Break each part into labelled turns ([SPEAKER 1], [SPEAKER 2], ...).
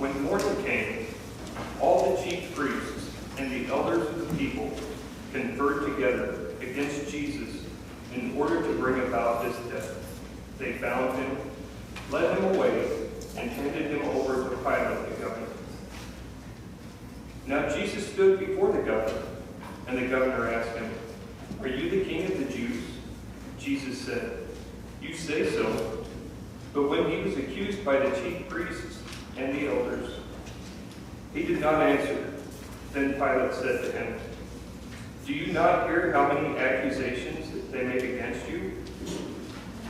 [SPEAKER 1] When morning came, all the chief priests and the elders of the people conferred together against Jesus in order to bring about his death. They found him, led him away, and handed him over to Pilate the governor. Now Jesus stood before the governor, and the governor asked him, "Are you the king of the Jews?" Jesus said, "You say so." But when he was accused by the chief priests and the elders, he did not answer. Then Pilate said to him, "Do you not hear how many accusations they make against you?"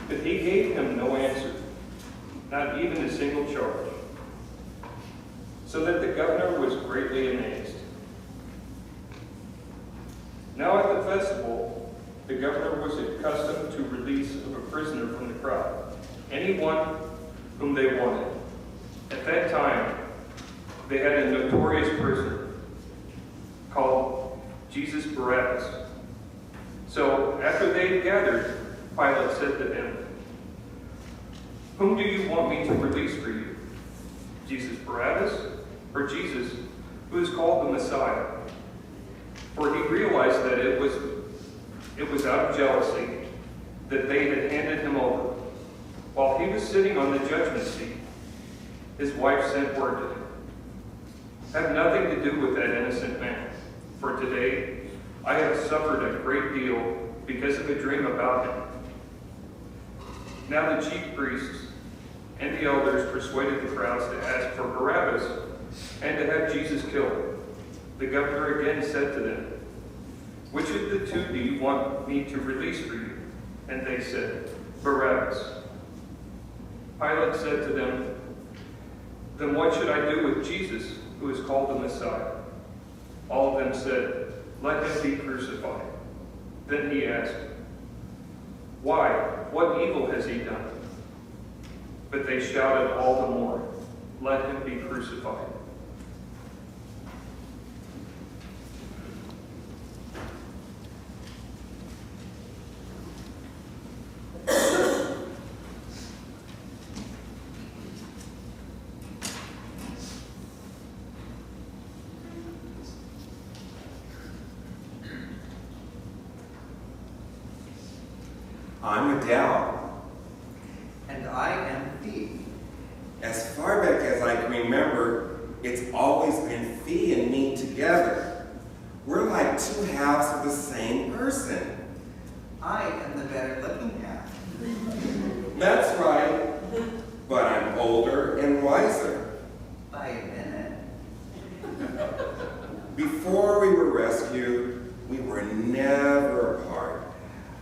[SPEAKER 1] But he gave him no answer, not even a single charge. So that the governor was greatly amazed. Now at the festival, the governor was accustomed to release of a prisoner from the crowd, anyone whom they wanted. At that time, they had a notorious prisoner called Jesus Barabbas. So after they had gathered, Pilate said to him, "Whom do you want me to release for you? Jesus Barabbas or Jesus, who is called the Messiah?" For he realized that it was out of jealousy that they had handed him over. While he was sitting on the judgment seat, his wife sent word to him, "Have nothing to do with that innocent man, for today I have suffered a great deal because of a dream about him." Now the chief priests and the elders persuaded the crowds to ask for Barabbas and to have Jesus killed. The governor again said to them, "Which of the two do you want me to release for you?" And they said, "Barabbas." Pilate said to them, "Then what should I do with Jesus, who is called the Messiah?" All of them said, "Let him be crucified." Then he asked, "Why? What evil has he done?" But they shouted all the more, "Let him be crucified."
[SPEAKER 2] I'm Adele.
[SPEAKER 3] And I am Fee.
[SPEAKER 2] As far back as I can remember, it's always been Fee and me together. We're like two halves of the same person.
[SPEAKER 3] I am the better looking half.
[SPEAKER 2] That's right. But I'm older and wiser.
[SPEAKER 3] By a minute.
[SPEAKER 2] Before we were rescued, we were never apart.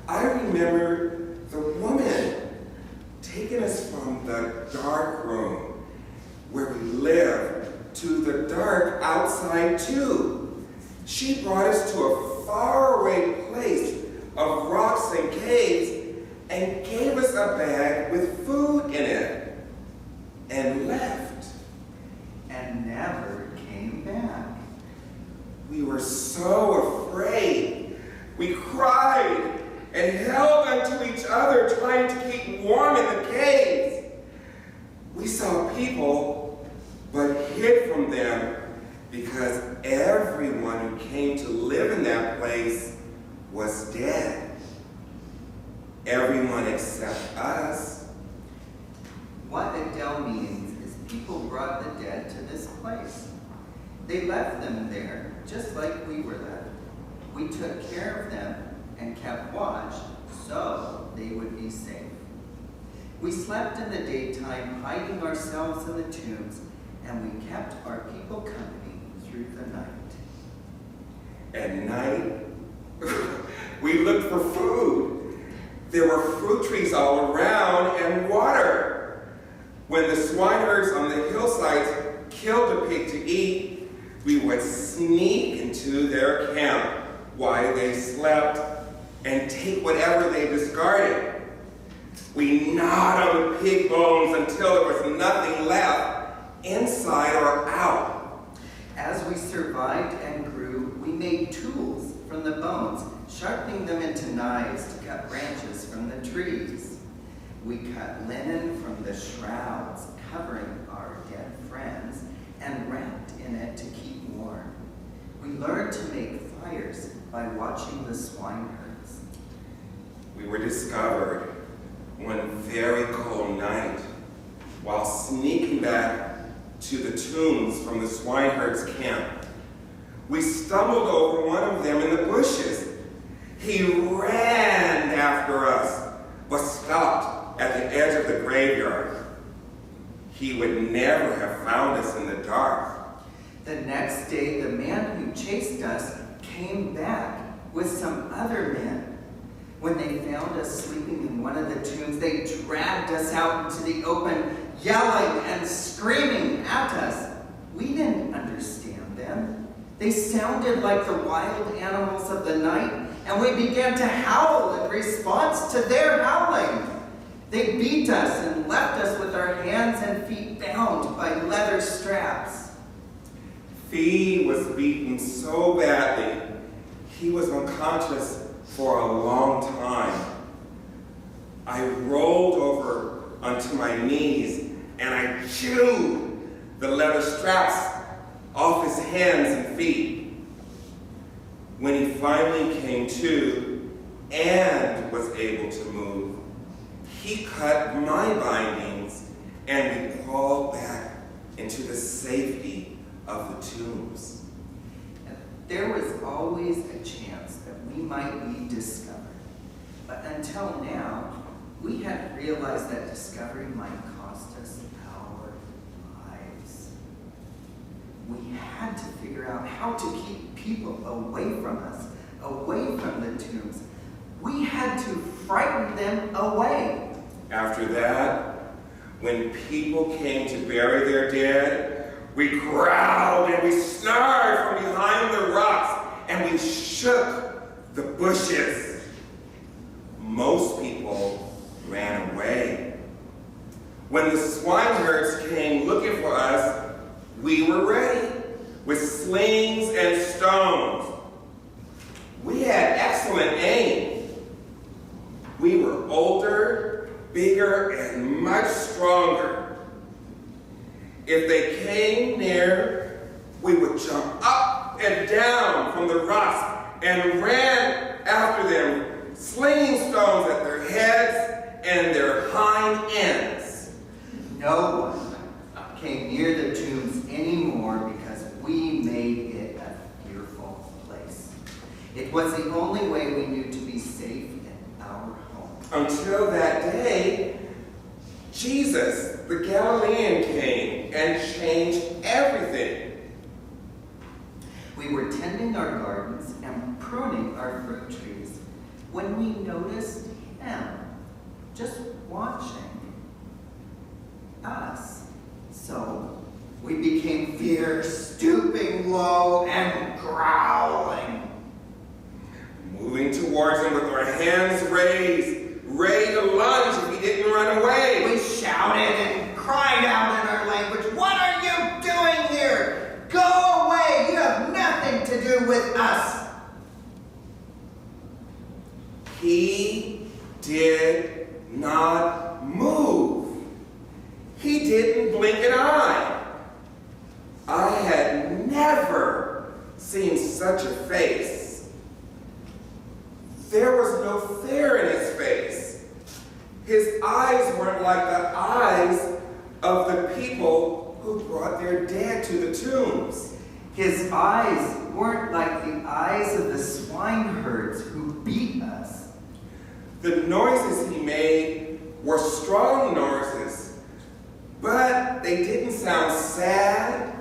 [SPEAKER 2] I remember the woman taking us from the dark room where we lived to the dark outside too. She brought us to a faraway place of rocks and caves and gave us a bag with food in it and left.
[SPEAKER 3] And never came back.
[SPEAKER 2] We were so afraid. We cried and held onto each other, trying to keep warm in the caves. We saw people, but hid from them because everyone who came to live in that place was dead. Everyone except us.
[SPEAKER 3] What Adele means is people brought the dead to this place. They left them there, just like we were left. We took care of them and kept watch so they would be safe. We slept in the daytime, hiding ourselves in the tombs, and we kept our people company through the night.
[SPEAKER 2] At night, we looked for food. There were fruit trees all around and water. When the swineherds on the hillsides killed a pig to eat, we would sneak into their camp while they slept and take whatever they discarded. We gnawed on the pig bones until there was nothing left, inside or out.
[SPEAKER 3] As we survived and grew, we made tools from the bones, sharpening them into knives to cut branches from the trees. We cut linen from the shrouds covering our dead friends, learned to make fires by watching the swineherds.
[SPEAKER 2] We were discovered one very cold night while sneaking back to the tombs from the swineherds' camp. We stumbled over one of them in the bushes. He ran after us, but stopped at the edge of the graveyard. He would never have found us in the dark.
[SPEAKER 3] The next day, the man who chased us came back with some other men. When they found us sleeping in one of the tombs, they dragged us out into the open, yelling and screaming at us. We didn't understand them. They sounded like the wild animals of the night, and we began to howl in response to their howling. They beat us and left us with our hands and feet bound by leather straps.
[SPEAKER 2] Fee was beaten so badly, he was unconscious for a long time. I rolled over onto my knees and I chewed the leather straps off his hands and feet. When he finally came to and was able to move, he cut my bindings and we crawled back into the safety of the tombs.
[SPEAKER 3] There was always a chance that we might be discovered. But until now, we hadn't realized that discovery might cost us our lives. We had to figure out how to keep people away from us, away from the tombs. We had to frighten them away.
[SPEAKER 2] After that, when people came to bury their dead, we growled and we snarled from behind the rocks and we shook the bushes. Most people ran away. When the swineherds came looking for us, we were ready with slings and stones. We had excellent aim. We were older, bigger, and much stronger. If they came near, we would jump up and down from the rocks and ran after them, slinging stones at their heads and their hind ends.
[SPEAKER 3] No one came near the tombs anymore because we made it a fearful place. It was the only way we knew to be safe in our home.
[SPEAKER 2] Until that day, Jesus, the Galilean, came and changed everything.
[SPEAKER 3] We were tending our gardens and pruning our fruit trees when we noticed him just watching us. So we became fierce, stooping low and growling.
[SPEAKER 2] Moving towards him with our hands raised, ready to lunge if he didn't run away.
[SPEAKER 3] We shouted and cried out in our language, "What are you doing here? Go away! You have nothing to do with us!"
[SPEAKER 2] He did not move. He didn't blink an eye. I had never seen such a face. There was no fear in his face. His eyes weren't like the eyes of the people who brought their dead to the tombs.
[SPEAKER 3] His eyes weren't like the eyes of the swineherds who beat us.
[SPEAKER 2] The noises he made were strong noises, but they didn't sound sad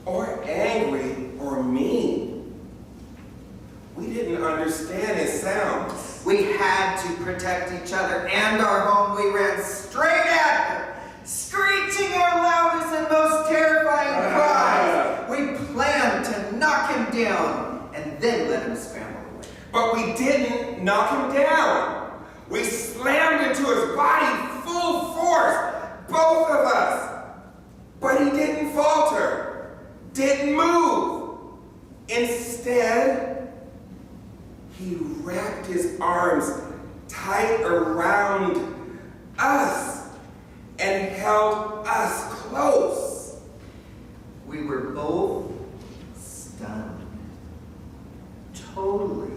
[SPEAKER 2] or angry or mean. We didn't understand his sounds.
[SPEAKER 3] We had to protect each other and our home. We ran straight at him, screeching our loudest and most terrifying cries. We planned to knock him down and then let him scramble away.
[SPEAKER 2] But we didn't knock him down. We slammed into his body full force, both of us. But he didn't falter, didn't move. Instead, he wrapped his arms tight around us and held us close.
[SPEAKER 3] We were both stunned. totally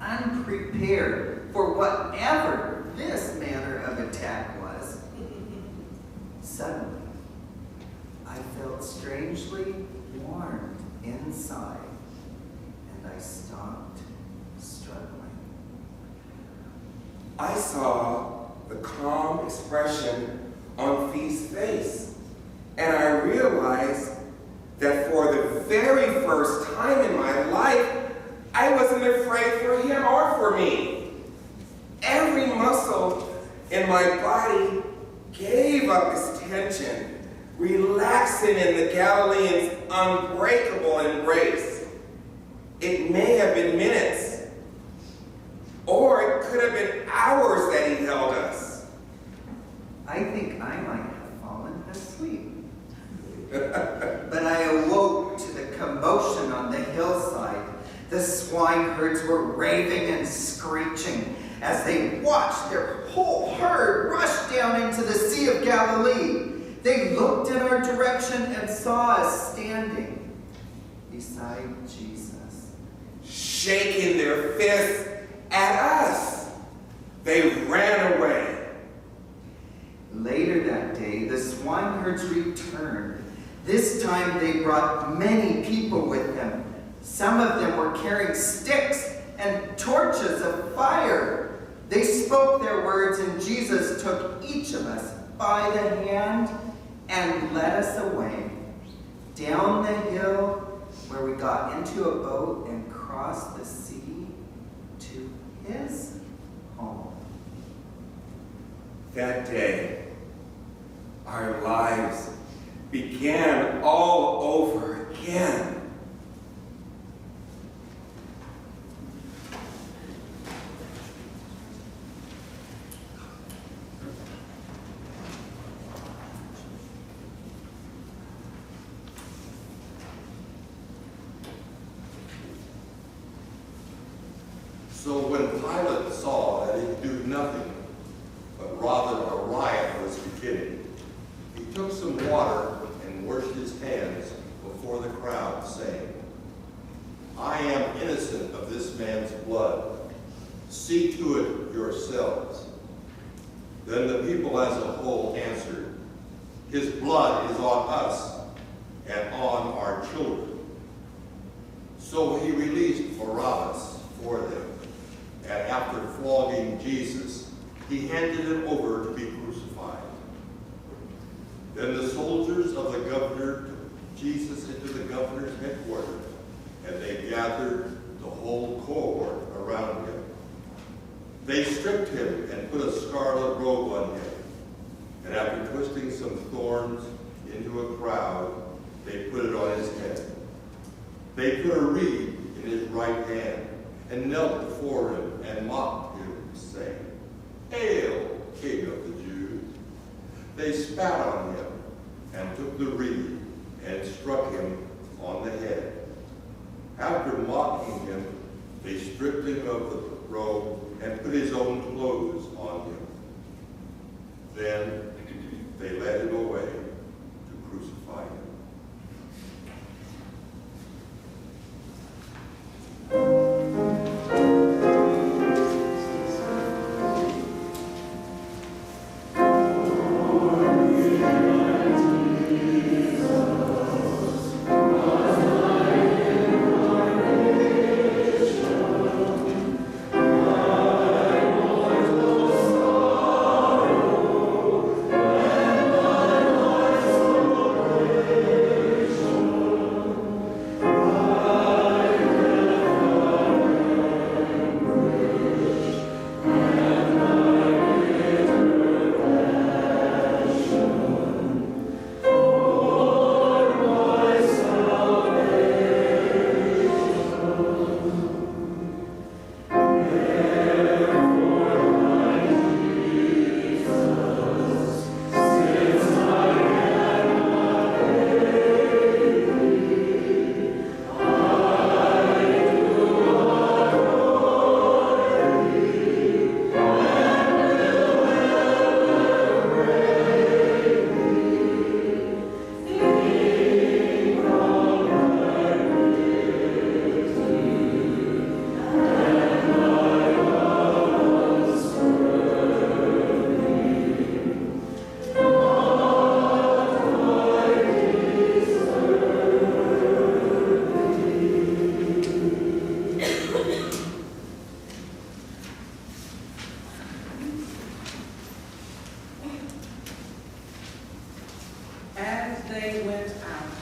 [SPEAKER 3] unprepared for whatever this manner of attack was. Suddenly, I felt strangely warmed inside, and I stopped struggling.
[SPEAKER 2] I saw the calm expression on Fee's face, and I realized that for the very first time in my life, I wasn't afraid for him or for me. Every muscle in my body gave up its tension, relaxing in the Galilean's unbreakable embrace. It may have been minutes, or it could have been hours that he held us.
[SPEAKER 3] I think I might have fallen asleep. But I awoke to the commotion on the hillside. The swineherds were raving and screeching as they watched their whole herd rush down into the Sea of Galilee. They looked in our direction and saw us standing beside Jesus.
[SPEAKER 2] Shaking their fists at us, they ran away.
[SPEAKER 3] Later that day, the swineherds returned. This time they brought many people with them. Some of them were carrying sticks and torches of fire. They spoke their words, and Jesus took each of us by the hand and led us away down the hill where we got into a boat and crossed the sea to his home.
[SPEAKER 2] That day, our lives began all over again.
[SPEAKER 4] So when Pilate saw that he could do nothing, but rather a riot was beginning, he took some water and washed his hands before the crowd, saying, I am innocent of this man's blood. See to it yourselves. Then the people as a whole answered, his blood is on us and on our children. So he released Barabbas for them. And after flogging Jesus, he handed him over to be crucified. Then the soldiers of the governor took Jesus into the governor's headquarters, and they gathered the whole cohort around him. They stripped him and put a scarlet robe on him, and after twisting some thorns into a crowd, they put it on his head. They put a reed in his right hand, and knelt before him and mocked him, saying, Hail, King of the Jews! They spat on him and took the reed and struck him on the head. After mocking him, they stripped him of the robe and put his own clothes on him. Then they led him away to crucify him.
[SPEAKER 5] As they went out,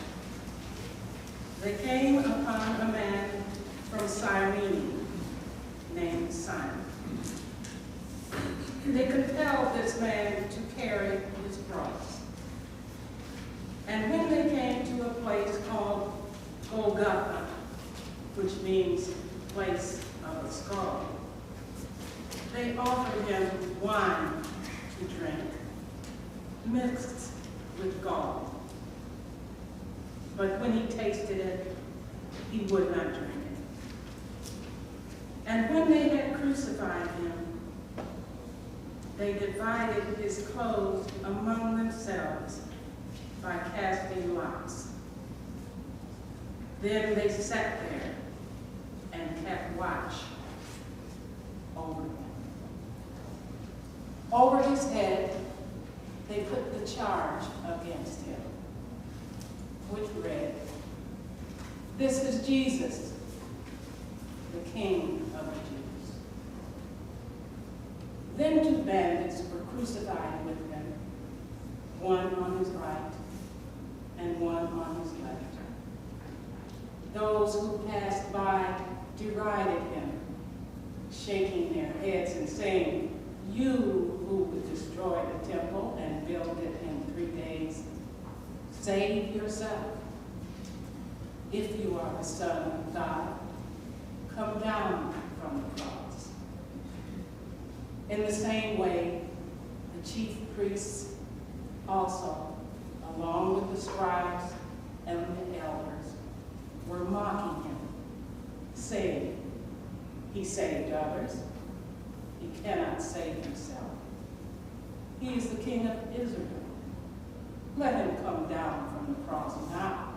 [SPEAKER 5] they came upon a man from Cyrene named Simon. They compelled this man to carry his cross. And when they came to a place called Golgotha, which means place of a skull, they offered him wine to drink, mixed with gall. But when he tasted it, he would not drink it. And when they had crucified him, they divided his clothes among themselves by casting lots. Then they sat there and kept watch over him. Over his head, they put the charge against him, which read, "This is Jesus, the King of the Jews." Then 2 bandits were crucified with him, one on his right and one on his left. Those who passed by derided him, shaking their heads and saying, "You who would destroy the temple and build it in 3 days, save yourself. If you are the Son of God, come down from the cross." In the same way, the chief priests also, along with the scribes and the elders, were mocking him, saying, "He saved others. He cannot save himself. He is the King of Israel. Let him come down from the cross now,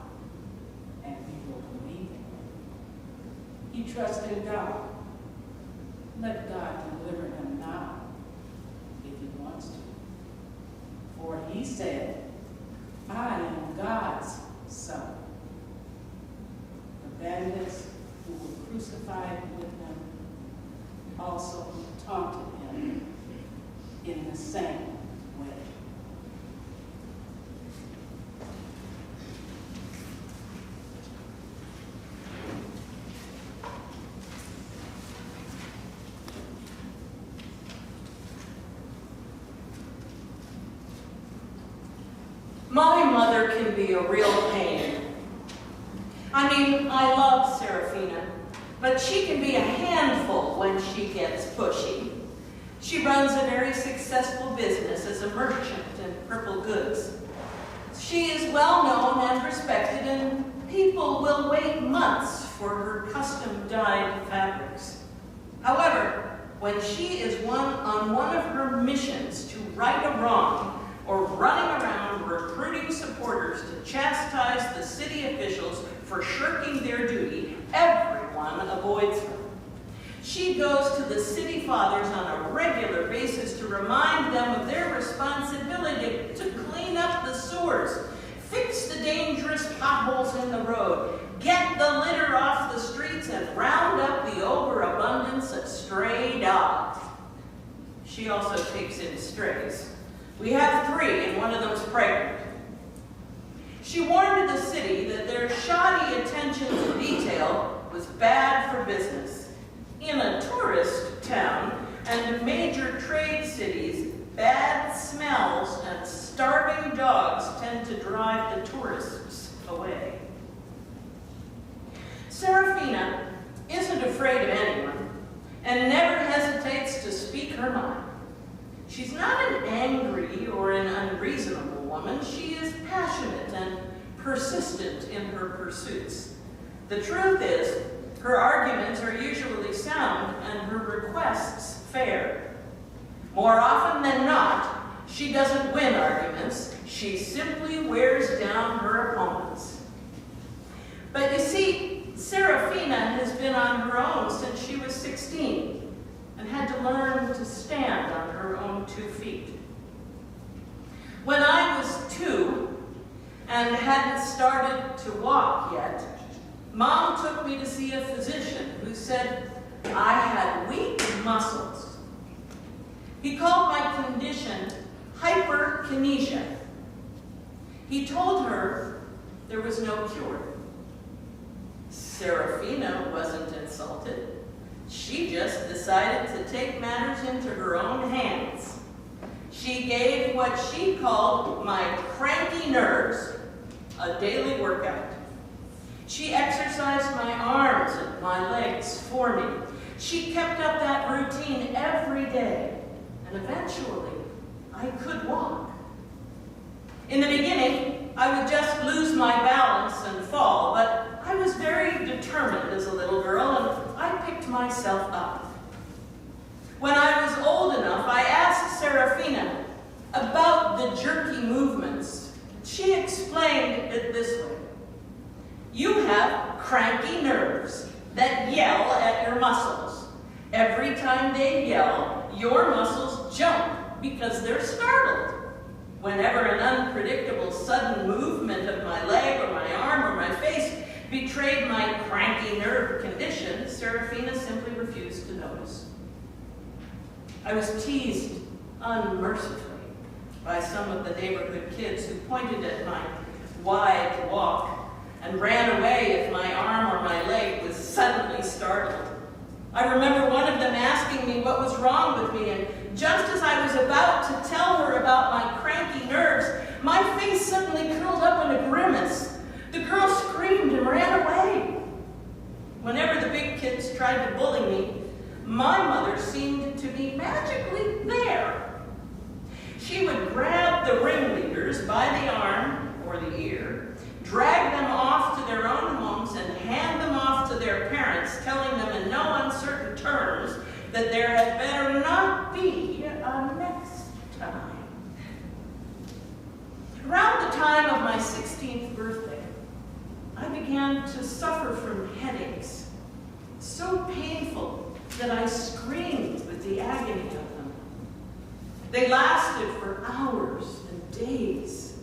[SPEAKER 5] and we will believe him. He trusts in God. Let God deliver him now, if he wants to. For he said, 'I am God's son.'" The bandits who were crucified with him also taunted him in the same way.
[SPEAKER 6] My mother can be a real pain. I mean, I love Serafina, but she can be a handful when she gets pushy. She runs a very successful business as a merchant in purple goods. She is well known and respected, and people will wait months for her custom-dyed fabrics. However, when she is on one of her missions to right a wrong, or running around recruiting supporters to chastise the city officials for shirking their duty, everyone avoids her. She goes to the city fathers on a regular basis to remind them of their responsibility to clean up the sewers, fix the dangerous potholes in the road, get the litter off the streets, and round up the overabundance of stray dogs. She also takes in strays. We have 3, and one of them's pregnant. She warned the city that their shoddy attention to detail was bad for business. In a tourist town and major trade cities, bad smells and starving dogs tend to drive the tourists away. Serafina isn't afraid of anyone and never hesitates to speak her mind. She's not an angry or an unreasonable woman. She is passionate and persistent in her pursuits. The truth is, her arguments are usually sound and her requests fair. More often than not, she doesn't win arguments. She simply wears down her opponents. But you see, Serafina has been on her own since she was 16 and had to learn to stand on her own 2 feet. When I was 2 and hadn't started to walk yet, Mom took me to see a physician who said I had weak muscles. He called my condition hyperkinesia. He told her there was no cure. Serafina wasn't insulted. She just decided to take matters into her own hands. She gave what she called my cranky nerves a daily workout. She exercised my arms and my legs for me. She kept up that routine every day, and eventually I could walk. In the beginning, I would just lose my balance and fall, but I was very determined as a little girl, and I picked myself up. When I was old enough, I asked Serafina about the jerky movements. She explained it this way. You have cranky nerves that yell at your muscles. Every time they yell, your muscles jump because they're startled. Whenever an unpredictable sudden movement of my leg or my arm or my face betrayed my cranky nerve condition, Serafina simply refused to notice. I was teased unmercifully by some of the neighborhood kids who pointed at my wide walk and ran away if my arm or my leg was suddenly startled. I remember one of them asking me what was wrong with me, and just as I was about to tell her about my cranky nerves, my face suddenly curled up in a grimace. The girl screamed and ran away. Whenever the big kids tried to bully me, my mother seemed to be magically there. She would grab the ringleaders by the arm or the ear, drag them off to their own homes, and hand them off to their parents, telling them in no uncertain terms that there had better not be a next time. Around the time of my 16th birthday, I began to suffer from headaches, so painful that I screamed with the agony of them. They lasted for hours and days.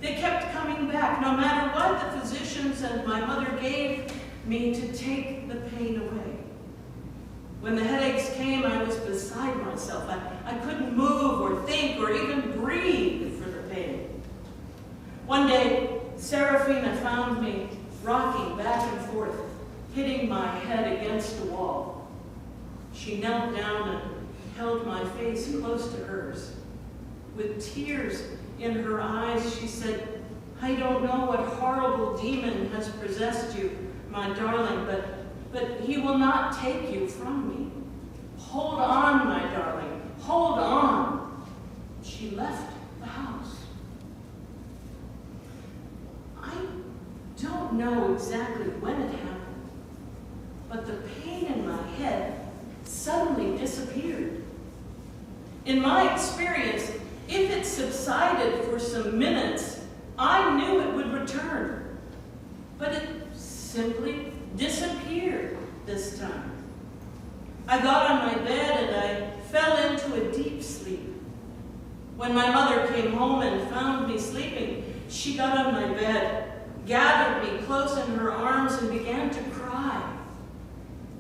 [SPEAKER 6] They kept coming back, no matter what the physicians and my mother gave me to take the pain away. When the headaches came, I was beside myself. I couldn't move or think or even breathe for the pain. One day, Serafina found me rocking back and forth, hitting my head against the wall. She knelt down and held my face close to hers. With tears in her eyes, she said, "I don't know what horrible demon has possessed you, my darling, but he will not take you from me. Hold on, my darling, hold on." She left the house. I don't know exactly when it happened, but the pain in my head suddenly disappeared. In my experience, if it subsided for some minutes, I knew it would return. But it simply disappeared this time. I got on my bed and I fell into a deep sleep. When my mother came home and found me sleeping, she got on my bed, gathered me close in her arms, and began to cry.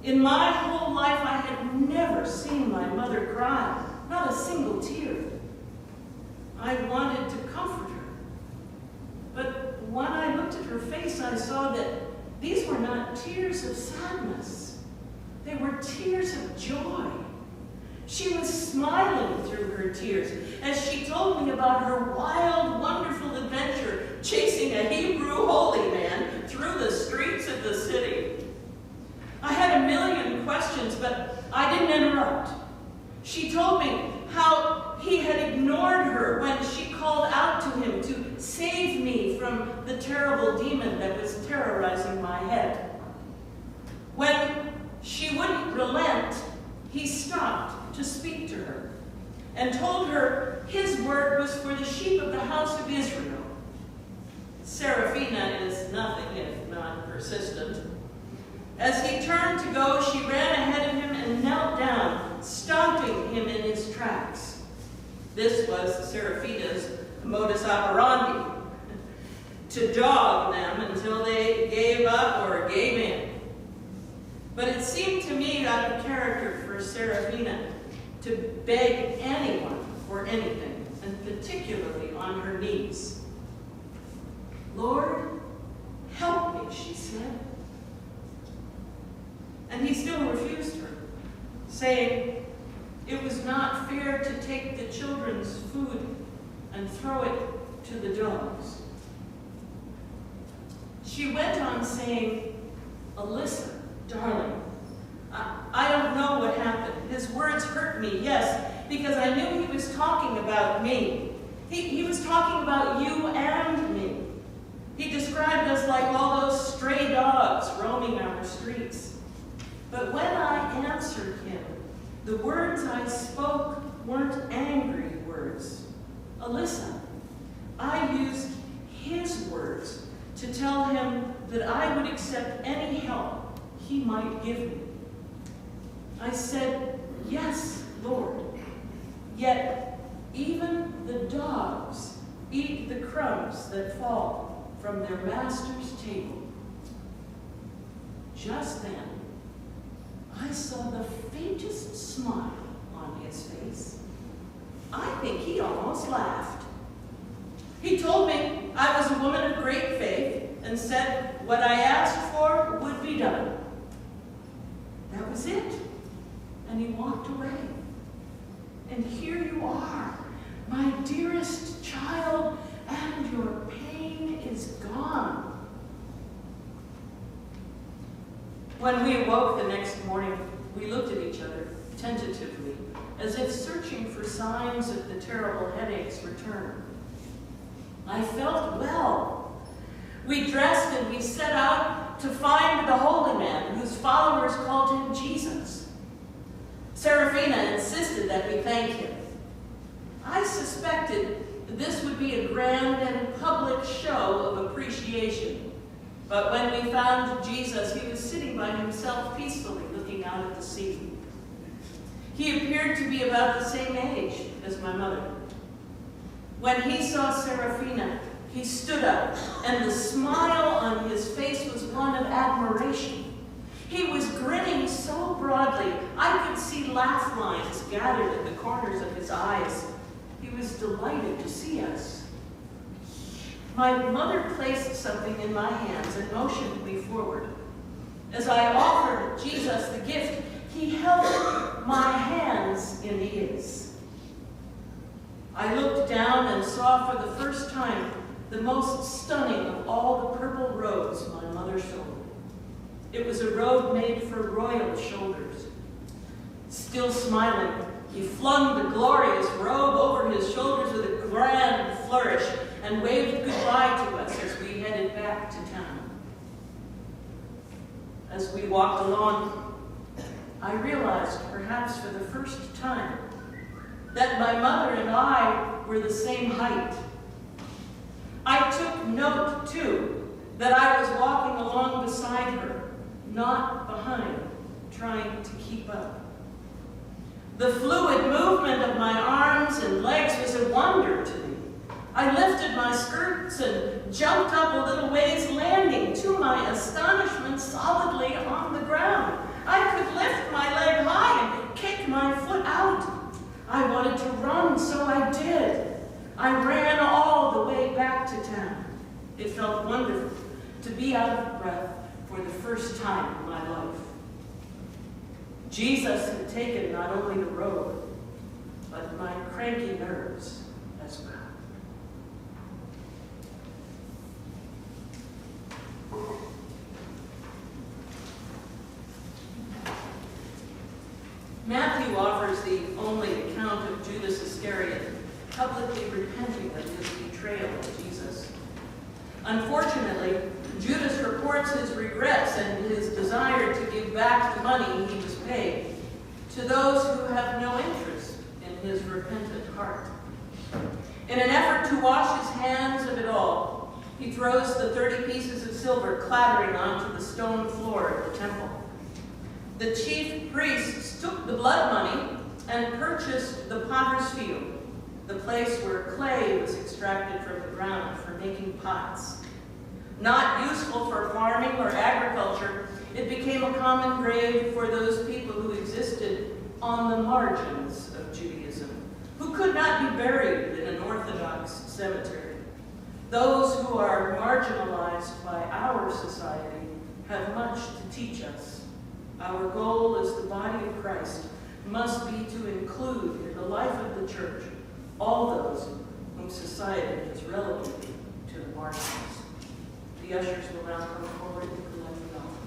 [SPEAKER 6] In my whole life, I had never seen my mother cry, not a single tear. I wanted to comfort her. But when I looked at her face, I saw that these were not tears of sadness. They were tears of joy. She was smiling through her tears as she told me about her wild, wonderful adventure chasing a Hebrew holy man through the streets of the city. I had a million questions, but I didn't interrupt. She told me how he had ignored her when she called out to him to save me from the terrible demon that was terrorizing my head. When she wouldn't relent, he stopped to speak to her and told her his word was for the sheep of the house of Israel. Serafina is nothing if not persistent. As he turned to go, she ran ahead of him and knelt down, stopping him in his tracks. This was Serafina's modus operandi, to dog them until they gave up or gave in. But it seemed to me out of character for Serafina to beg anyone for anything, and particularly on her knees. "Lord, help me," she said. And he still refused her, saying it was not fair to take the children's food and throw it to the dogs. She went on saying, "Alyssa, darling, I don't know what happened. His words hurt me, yes, because I knew he was talking about me. He was talking about you and me. He described us like all those stray dogs roaming our streets. But when I answered him, the words I spoke weren't angry words. Alyssa, I used his words to tell him that I would accept any help he might give me. I said, 'Yes, Lord.' Yet even the dogs eat the crumbs that fall from their master's table." Just then, I saw the faintest smile on his face. I think he almost laughed. He told me I was a woman of great faith and said what I asked for would be done. That was it. And he walked away. And here you are, my dearest child, and your pain is gone. When we awoke the next morning, we looked at each other tentatively, as if searching for signs of the terrible headache's return. I felt well. We dressed and we set out to find the holy man whose followers called him Jesus. Serafina insisted that we thank him. I suspected this would be a grand and public show of appreciation. But when we found Jesus, he was sitting by himself peacefully looking out at the sea. He appeared to be about the same age as my mother. When he saw Serafina, he stood up, and the smile on his face was one of admiration. He was grinning so broadly, I could see laugh lines gathered at the corners of his eyes. He was delighted to see us. My mother placed something in my hands and motioned me forward. As I offered Jesus the gift, he held my hands in his. I looked down and saw for the first time the most stunning of all the purple robes my mother sold. It was a robe made for royal shoulders. Still smiling, he flung the glorious robe over his shoulders with a grand flourish and waved goodbye to us as we headed back to town. As we walked along, I realized, perhaps for the first time, that my mother and I were the same height. I took note, too, that I was walking along beside her, not behind, trying to keep up. The fluid movement of my arms and legs was a wonder to me. I lifted my skirts and jumped up a little ways, landing, to my astonishment, solidly on the ground. I could lift my leg high and kick my foot out. I wanted to run, so I did. I ran all the way back to town. It felt wonderful to be out of breath for the first time in my life. Jesus had taken not only the robe, but my cranky nerves as well. Matthew offers the only account of Judas Iscariot publicly repenting of his betrayal of Jesus. Unfortunately, Judas reports his regrets and his desire to give back the money he was paid to those who have no interest in his repentant heart. In an effort to wash his hands of it all, he throws the 30 pieces of silver clattering onto the stone floor of the temple. The chief priests took the blood money and purchased the potter's field, the place where clay was extracted from the ground for making pots. Not useful for farming or agriculture, it became a common grave for those people who existed on the margins of Judaism, who could not be buried in an Orthodox cemetery. Those who are marginalized by our society have much to teach us. Our goal as the body of Christ must be to include in the life of the church all those whom society has relegated to the margins. The ushers will now come forward and collect the offering.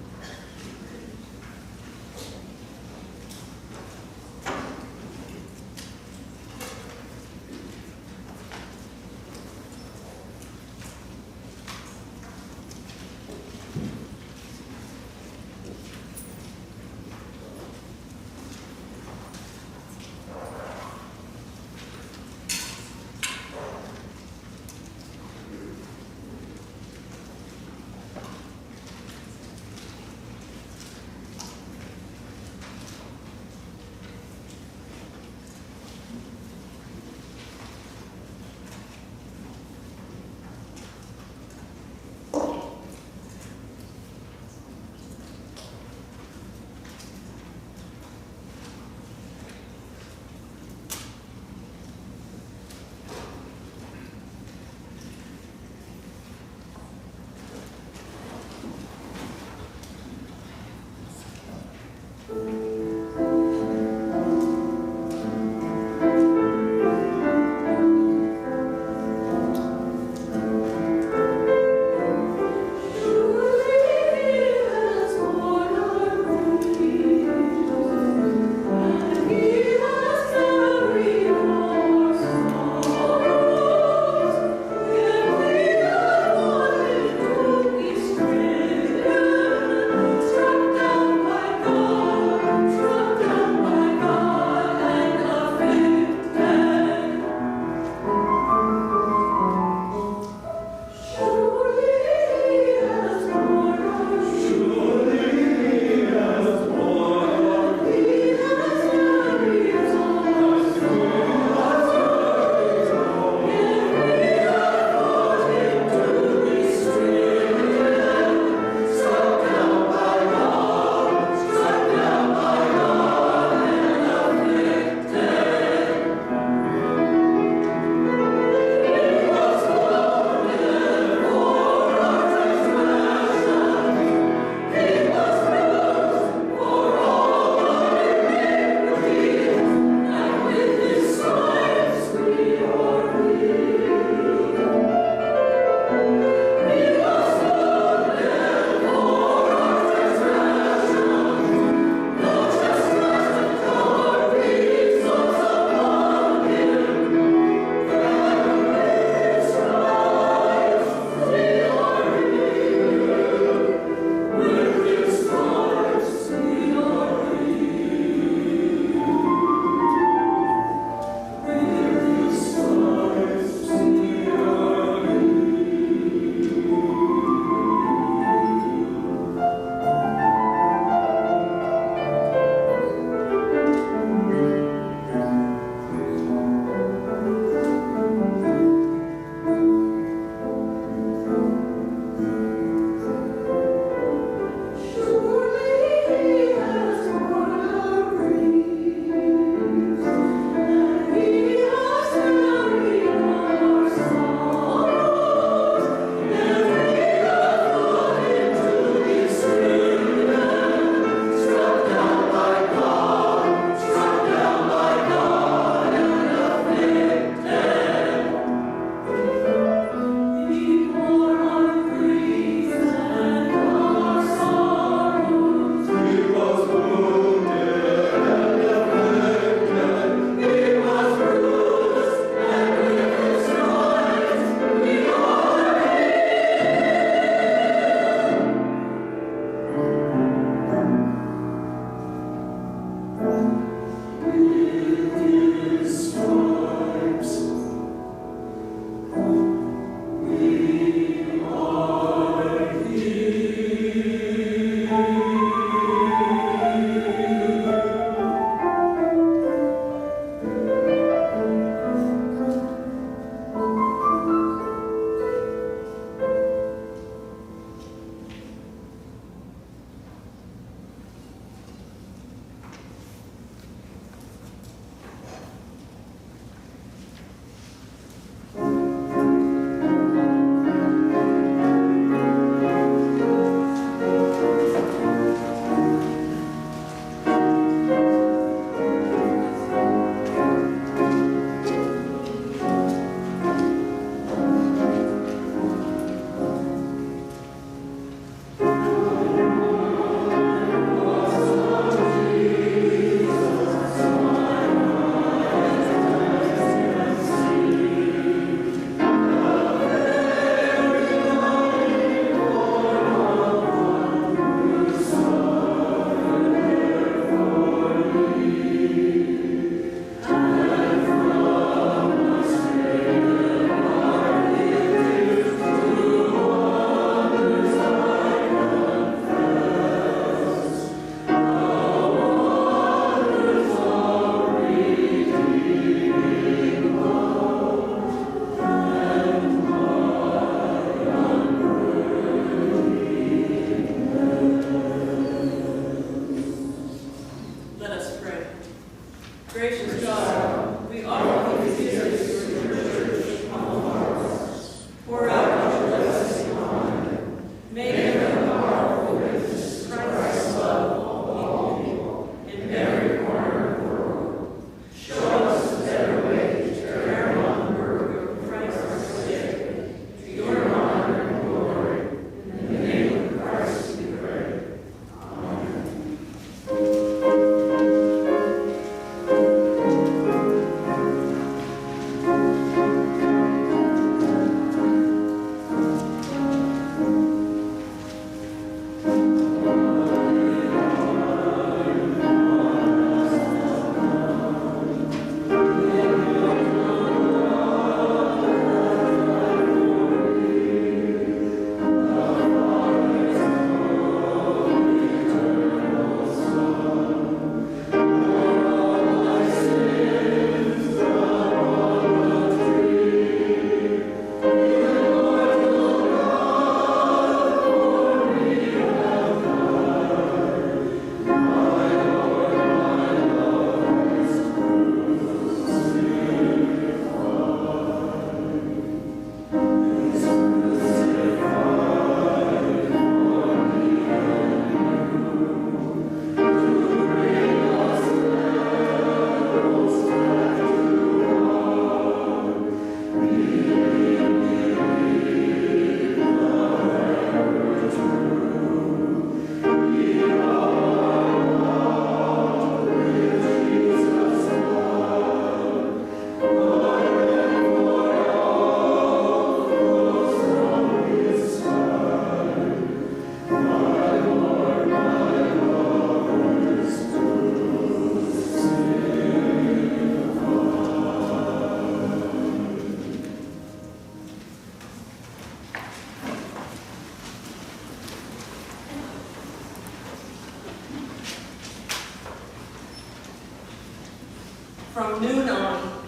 [SPEAKER 6] From noon on,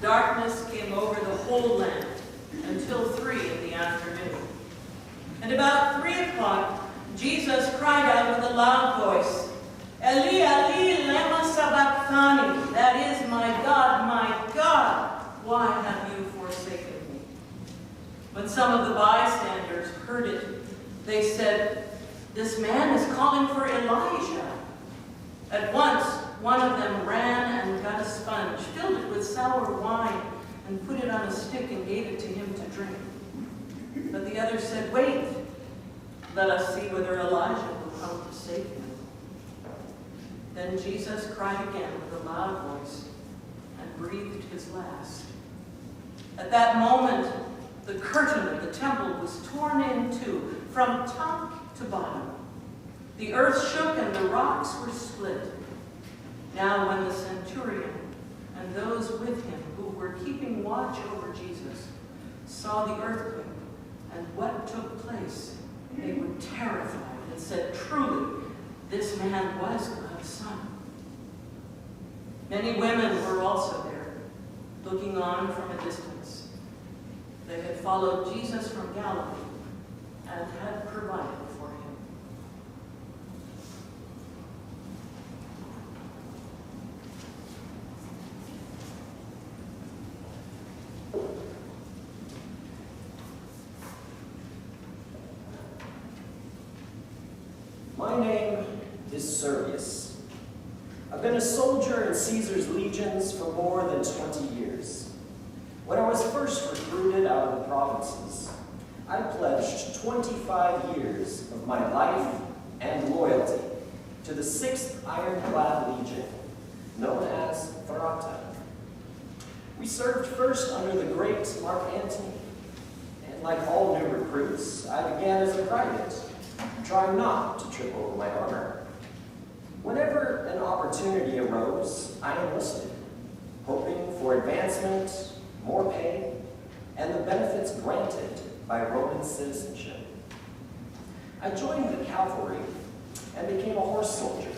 [SPEAKER 6] darkness came over the whole land until 3 in the afternoon. And about 3 o'clock, Jesus cried out with a loud voice, Eli, Eli, lema sabachthani. That is, my God, why have you forsaken me? When some of the bystanders heard it, they said, this man is calling for Elijah. At once, one of them ran and got a sponge, filled it with sour wine, and put it on a stick and gave it to him to drink. But the other said, wait, let us see whether Elijah will come to save him. Then Jesus cried again with a loud voice and breathed his last. At that moment, the curtain of the temple was torn in two, from top to bottom. The earth shook and the rocks were split. Now when the centurion and those with him who were keeping watch over Jesus saw the earthquake and what took place, they were terrified and said, truly, this man was God's son. Many women were also there, looking on from a distance. They had followed Jesus from Galilee and had provided for him.
[SPEAKER 7] My name is Servius. I've been a soldier in Caesar's legions for more than 20 years. When I was first recruited out of the provinces, I pledged 25 years of my life and loyalty to the 6th Ironclad Legion, known as Tharata. We served first under the great Mark Antony, and like all new recruits, I began as a private, trying not to trip over my armor. Whenever an opportunity arose, I enlisted, hoping for advancement, more pay, and the benefits granted by Roman citizenship. I joined the cavalry and became a horse soldier,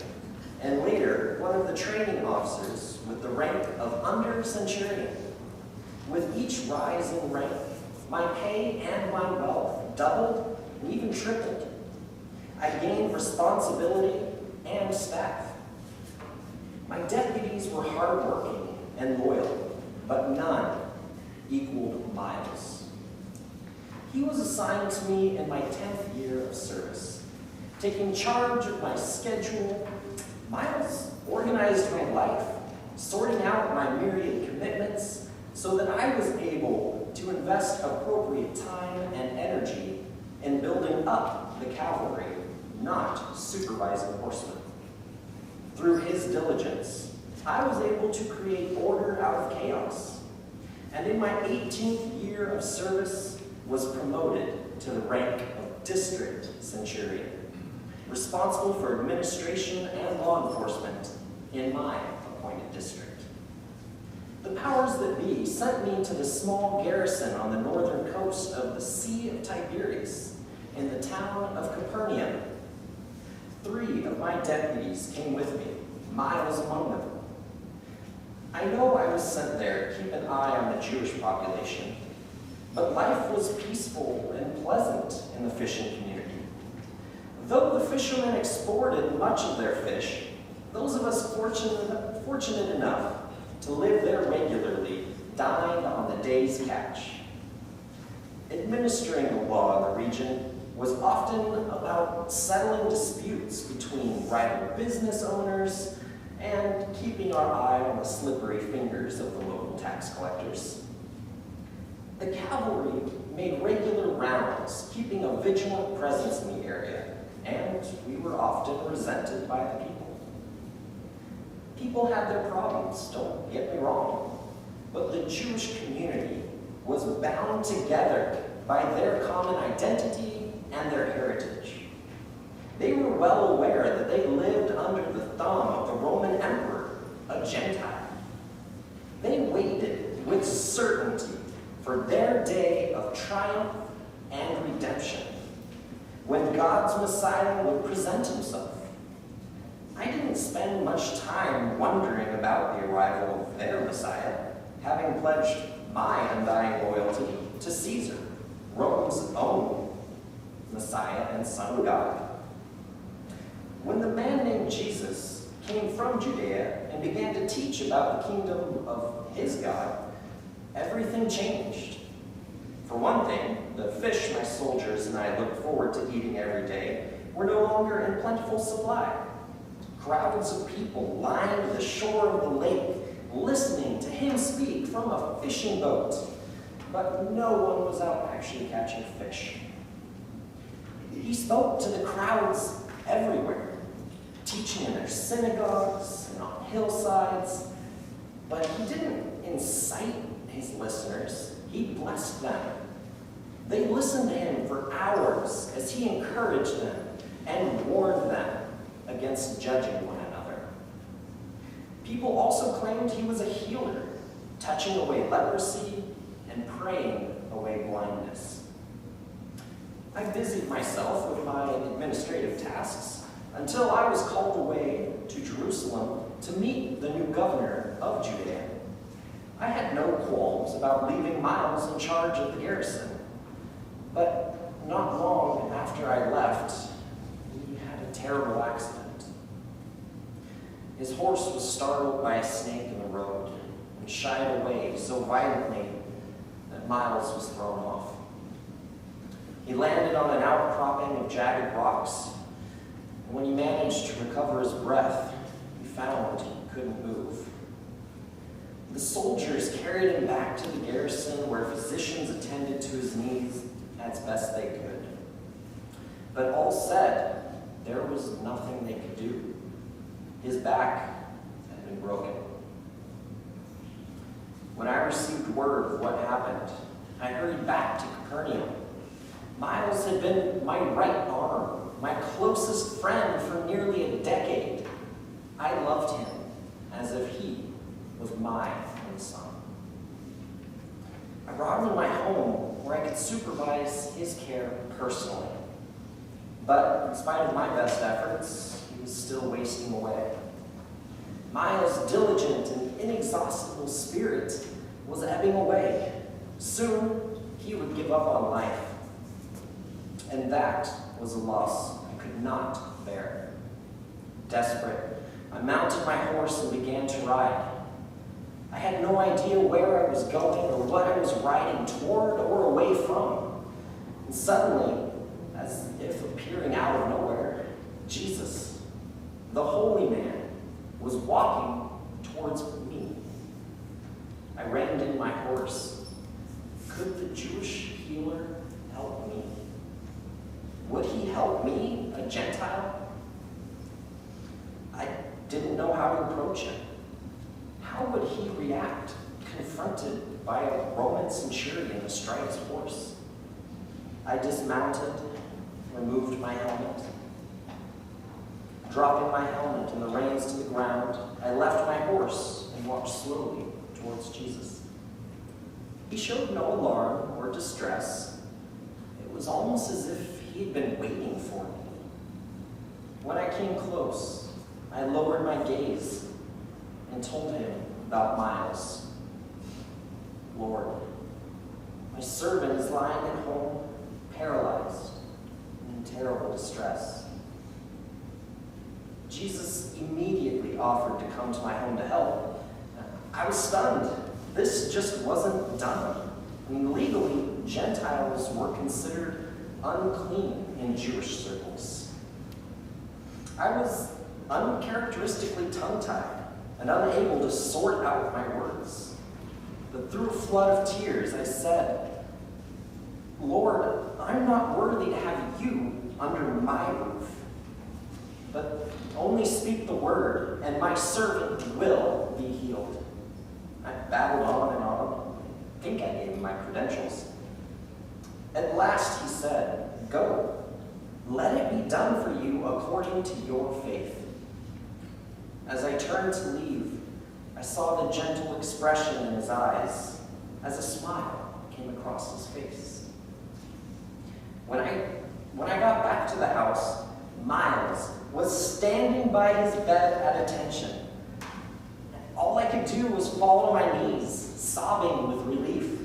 [SPEAKER 7] and later one of the training officers with the rank of under-centurion. With each rise in rank, my pay and my wealth doubled and even tripled. I gained responsibility and staff. My deputies were hardworking and loyal, but none equaled Miles. He was assigned to me in my 10th year of service. Taking charge of my schedule, Miles organized my life, sorting out my myriad commitments so that I was able to invest appropriate time and energy in building up the cavalry, not supervising horsemen. Through his diligence, I was able to create order out of chaos, and in my 18th year of service was promoted to the rank of district centurion, responsible for administration and law enforcement in my appointed district. The powers that be sent me to the small garrison on the northern coast of the Sea of Tiberias in the town of Capernaum. 3 of my deputies came with me, Miles among them. I know I was sent there to keep an eye on the Jewish population, but life was peaceful and pleasant in the fishing community. Though the fishermen exported much of their fish, those of us fortunate enough to live there regularly dined on the day's catch. Administering the law in the region was often about settling disputes between rival business owners and keeping our eye on the slippery fingers of the local tax collectors. The cavalry made regular rounds, keeping a vigilant presence in the area, and we were often resented by the people. People had their problems, don't get me wrong, but the Jewish community was bound together by their common identity and their heritage. They were well aware that they lived under the thumb of the Roman emperor, a Gentile. They waited with certainty for their day of triumph and redemption, when God's Messiah would present himself. I didn't spend much time wondering about the arrival of their Messiah, having pledged my undying loyalty to Caesar, Rome's own Messiah and Son of God. When the man named Jesus came from Judea and began to teach about the kingdom of his God, everything changed. For one thing, the fish my soldiers and I looked forward to eating every day were no longer in plentiful supply. Crowds of people lined the shore of the lake, listening to him speak from a fishing boat, but no one was out actually catching fish. He spoke to the crowds everywhere, teaching in their synagogues and on hillsides, but he didn't incite his listeners, he blessed them. They listened to him for hours as he encouraged them and warned them against judging one another. People also claimed he was a healer, touching away leprosy and praying away blindness. I busied myself with my administrative tasks until I was called away to Jerusalem to meet the new governor of Judea. I had no qualms about leaving Miles in charge of the garrison, but not long after I left, he had a terrible accident. His horse was startled by a snake in the road and shied away so violently that Miles was thrown off. He landed on an outcropping of jagged rocks, and when he managed to recover his breath, he found he couldn't move. The soldiers carried him back to the garrison where physicians attended to his needs as best they could. But all said, there was nothing they could do. His back had been broken. When I received word of what happened, I hurried back to Capernaum. Miles had been my right arm, my closest friend for nearly a decade. I loved him as if he was my own son. I brought him to my home where I could supervise his care personally. But in spite of my best efforts, he was still wasting away. Miles' diligent and inexhaustible spirit was ebbing away. Soon, he would give up on life. And that was a loss I could not bear. Desperate, I mounted my horse and began to ride. I had no idea where I was going or what I was riding toward or away from. And suddenly, as if appearing out of nowhere, Jesus, the Holy Man, was walking towards me. I reined in my horse. Could the Jewish healer help me? Would he help me, a Gentile? I didn't know how to approach him. How would he react, confronted by a Roman centurion astride his horse? I dismounted, removed my helmet. Dropping my helmet and the reins to the ground, I left my horse and walked slowly towards Jesus. He showed no alarm or distress. It was almost as if he had been waiting for me. When I came close, I lowered my gaze and told him about Miles. Lord, my servant is lying at home, paralyzed and in terrible distress. Jesus immediately offered to come to my home to help. I was stunned. This just wasn't done. I mean, legally, Gentiles were considered unclean in Jewish circles. I was uncharacteristically tongue-tied and unable to sort out my words. But through a flood of tears, I said, Lord, I'm not worthy to have you under my roof. But only speak the word, and my servant will be healed. I babbled on and on. I think I gave him my credentials. At last he said, Go, let it be done for you according to your faith. As I turned to leave, I saw the gentle expression in his eyes as a smile came across his face. When I got back to the house, Miles was standing by his bed at attention. And all I could do was fall on my knees, sobbing with relief.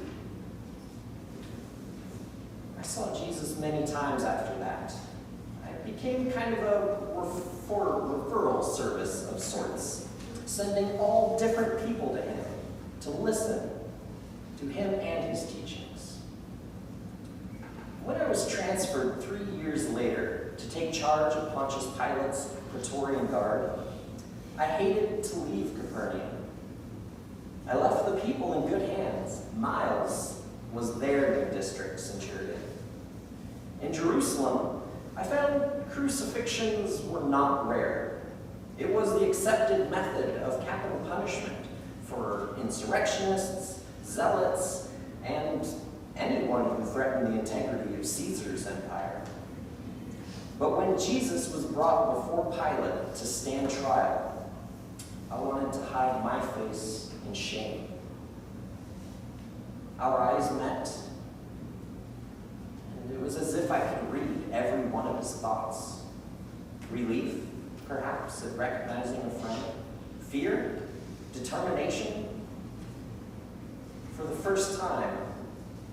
[SPEAKER 7] I saw Jesus many times after that. It became kind of a referral service of sorts, sending all different people to him to listen to him and his teachings. When I was transferred 3 years later to take charge of Pontius Pilate's Praetorian Guard, I hated to leave Capernaum. I left the people in good hands. Miles was their new district centurion. In Jerusalem, I found crucifixions were not rare. It was the accepted method of capital punishment for insurrectionists, zealots, and anyone who threatened the integrity of Caesar's empire. But when Jesus was brought before Pilate to stand trial, I wanted to hide my face in shame. Our eyes met, and it was as if I could read every one of his thoughts. Relief, perhaps, at recognizing a friend. Fear, determination. For the first time,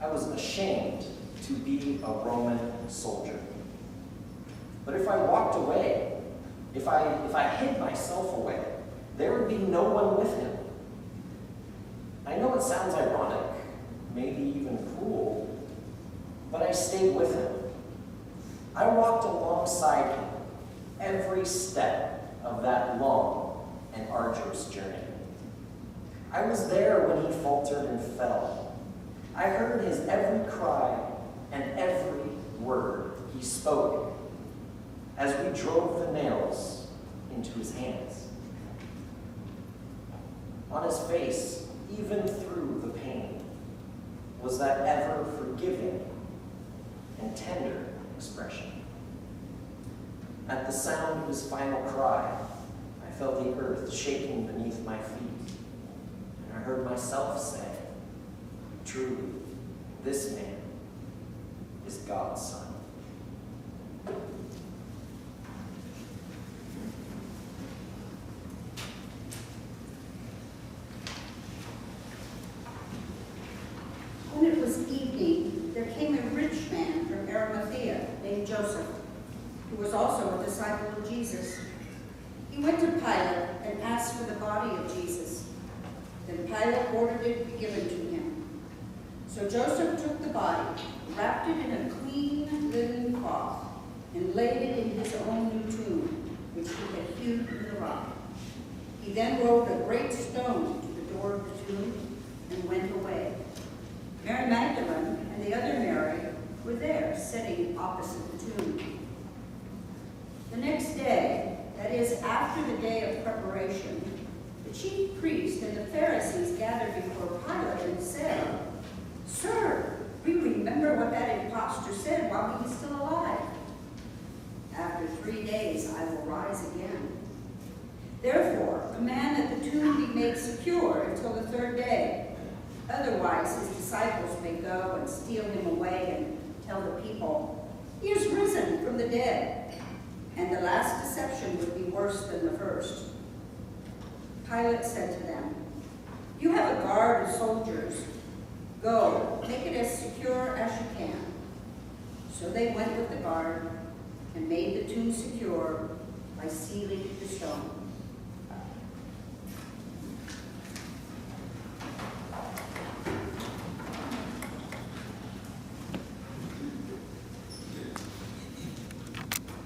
[SPEAKER 7] I was ashamed to be a Roman soldier. But if I walked away, if I hid myself away, there would be no one with him. I know it sounds ironic, maybe even cruel, but I stayed with him. I walked alongside him every step of that long and arduous journey. I was there when he faltered and fell. I heard his every cry and every word he spoke as we drove the nails into his hands. On his face, even through the pain, was that ever forgiving and tender expression. At the sound of his final cry, I felt the earth shaking beneath my feet, and I heard myself say, truly, this man is God's son.
[SPEAKER 8] When it was evening, there came a rich man from Arimathea named Joseph, who was also a disciple of Jesus. He went to Pilate and asked for the body of Jesus. Then Pilate ordered it be given to him. So Joseph took the body, wrapped it in a clean linen cloth, and laid it in his own new tomb, which he had hewed in the rock. He then rolled a great stone to the door of the tomb and went away. Mary Magdalene and the other Mary were there, sitting opposite the tomb. The next day, that is, after the day of preparation, the chief priests and the Pharisees gathered before Pilate and said, "Sir, we remember what that impostor said while he was still alive. After 3 days I will rise again. Therefore, command that the tomb be made secure until the 3rd day. Otherwise, his disciples may go and steal him away and tell the people, 'He is risen from the dead.' And the last deception would be worse than the first." Pilate said to them, "You have a guard of soldiers. Go, make it as secure as you can." So they went with the guard and made the tomb secure by sealing the stone.